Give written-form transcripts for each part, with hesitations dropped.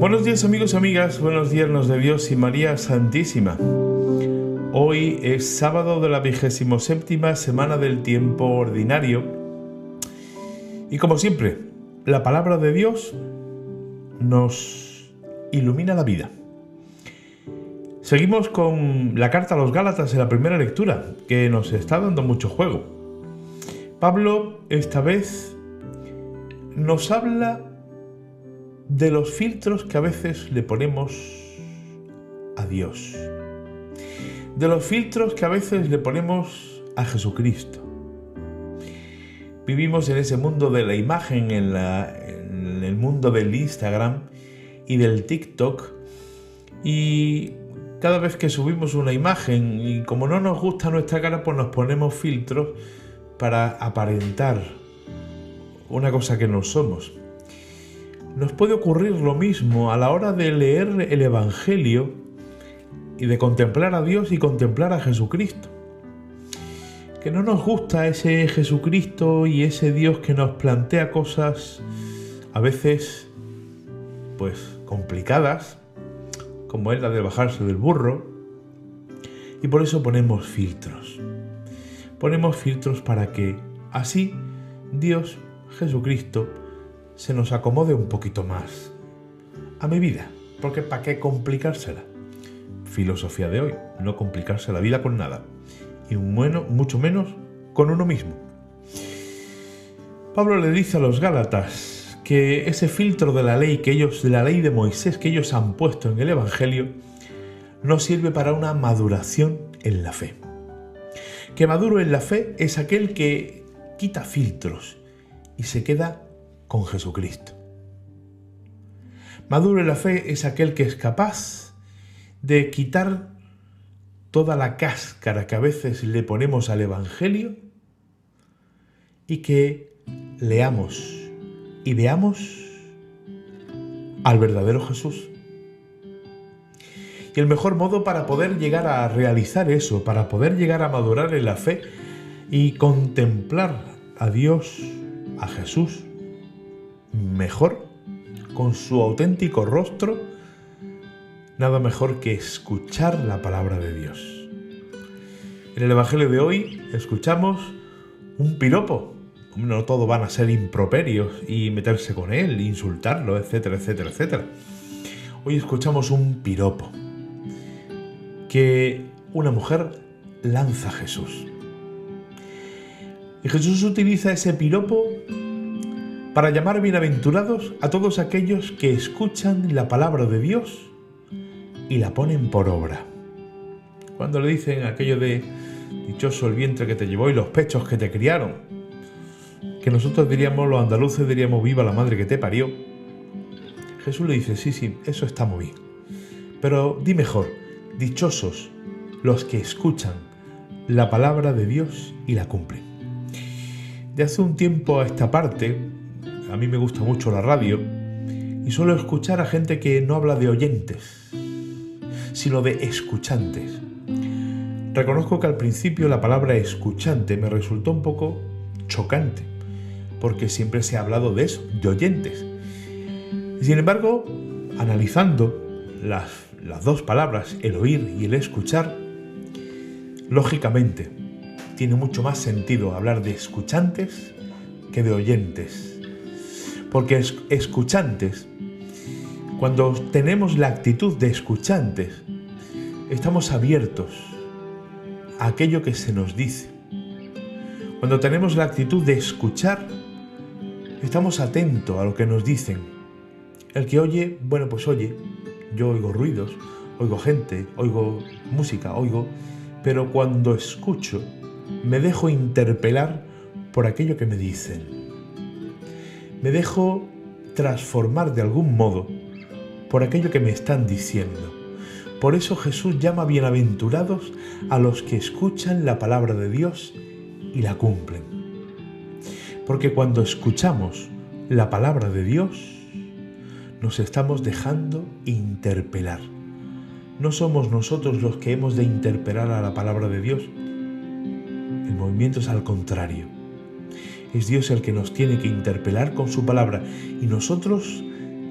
Buenos días amigos y amigas, buenos días de Dios y María Santísima. Hoy es sábado de la 27ª semana del tiempo ordinario y como siempre, la palabra de Dios nos ilumina la vida. Seguimos con la carta a los Gálatas en la primera lectura, que nos está dando mucho juego. Pablo esta vez nos habla de los filtros que a veces le ponemos a Dios, de los filtros que a veces le ponemos a Jesucristo. Vivimos en ese mundo de la imagen, en el mundo del Instagram y del TikTok, y cada vez que subimos una imagen y como no nos gusta nuestra cara, pues nos ponemos filtros para aparentar una cosa que no somos. Nos puede ocurrir lo mismo a la hora de leer el Evangelio y de contemplar a Dios y contemplar a Jesucristo. Que no nos gusta ese Jesucristo y ese Dios que nos plantea cosas a veces pues complicadas, como es la de bajarse del burro, y por eso ponemos filtros. Ponemos filtros para que así Dios, Jesucristo, se nos acomode un poquito más a mi vida, porque ¿para qué complicársela? Filosofía de hoy, no complicarse la vida con nada, y mucho menos con uno mismo. Pablo le dice a los Gálatas que ese filtro de la ley de la ley de Moisés que ellos han puesto en el Evangelio no sirve para una maduración en la fe. Que maduro en la fe es aquel que quita filtros y se queda con Jesucristo. Maduro en la fe es aquel que es capaz de quitar toda la cáscara que a veces le ponemos al Evangelio y que leamos y veamos al verdadero Jesús. Y el mejor modo para poder llegar a realizar eso, para poder llegar a madurar en la fe y contemplar a Dios, a Jesús, mejor, con su auténtico rostro, nada mejor que escuchar la palabra de Dios. En el Evangelio de hoy escuchamos un piropo. No todo van a ser improperios y meterse con él, insultarlo, etcétera, etcétera, etcétera. Hoy escuchamos un piropo que una mujer lanza a Jesús. Y Jesús utiliza ese piropo para llamar bienaventurados a todos aquellos que escuchan la palabra de Dios y la ponen por obra. Cuando le dicen aquello de dichoso el vientre que te llevó y los pechos que te criaron, que nosotros diríamos, los andaluces diríamos, viva la madre que te parió, Jesús le dice, sí, eso está muy bien, pero di mejor, dichosos los que escuchan la palabra de Dios y la cumplen. De hace un tiempo a esta parte, a mí me gusta mucho la radio y suelo escuchar a gente que no habla de oyentes, sino de escuchantes. Reconozco que al principio la palabra escuchante me resultó un poco chocante, porque siempre se ha hablado de eso, de oyentes. Y sin embargo, analizando las dos palabras, el oír y el escuchar, lógicamente tiene mucho más sentido hablar de escuchantes que de oyentes. Porque escuchantes, cuando tenemos la actitud de escuchantes, estamos abiertos a aquello que se nos dice. Cuando tenemos la actitud de escuchar, estamos atentos a lo que nos dicen. El que oye, bueno, pues oye, yo oigo ruidos, oigo gente, oigo música, pero cuando escucho, me dejo interpelar por aquello que me dicen. Me dejo transformar de algún modo por aquello que me están diciendo. Por eso Jesús llama bienaventurados a los que escuchan la palabra de Dios y la cumplen. Porque cuando escuchamos la palabra de Dios, nos estamos dejando interpelar. No somos nosotros los que hemos de interpelar a la palabra de Dios. El movimiento es al contrario. Es Dios el que nos tiene que interpelar con su palabra y nosotros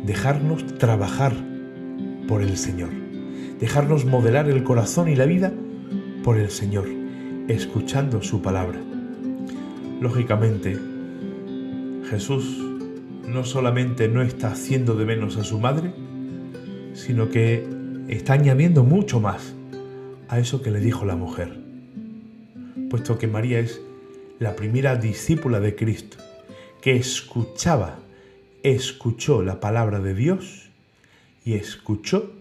dejarnos trabajar por el Señor, dejarnos modelar el corazón y la vida por el Señor, escuchando su palabra. Lógicamente, Jesús no solamente no está haciendo de menos a su madre, sino que está añadiendo mucho más a eso que le dijo la mujer, puesto que María es la primera discípula de Cristo, que escuchó la palabra de Dios y escuchó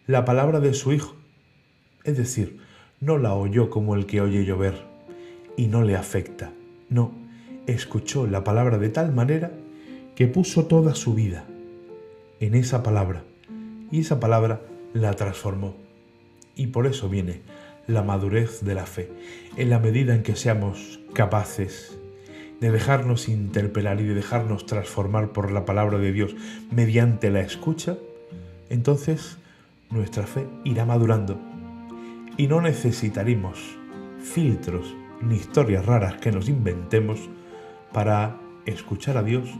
la palabra de su Hijo. Es decir, no la oyó como el que oye llover y no le afecta. No, escuchó la palabra de tal manera que puso toda su vida en esa palabra y esa palabra la transformó. Y por eso viene la madurez de la fe. En la medida en que seamos capaces de dejarnos interpelar y de dejarnos transformar por la palabra de Dios mediante la escucha, entonces nuestra fe irá madurando y no necesitaremos filtros ni historias raras que nos inventemos para escuchar a Dios,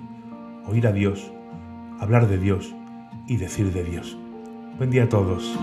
oír a Dios, hablar de Dios y decir de Dios. Buen día a todos.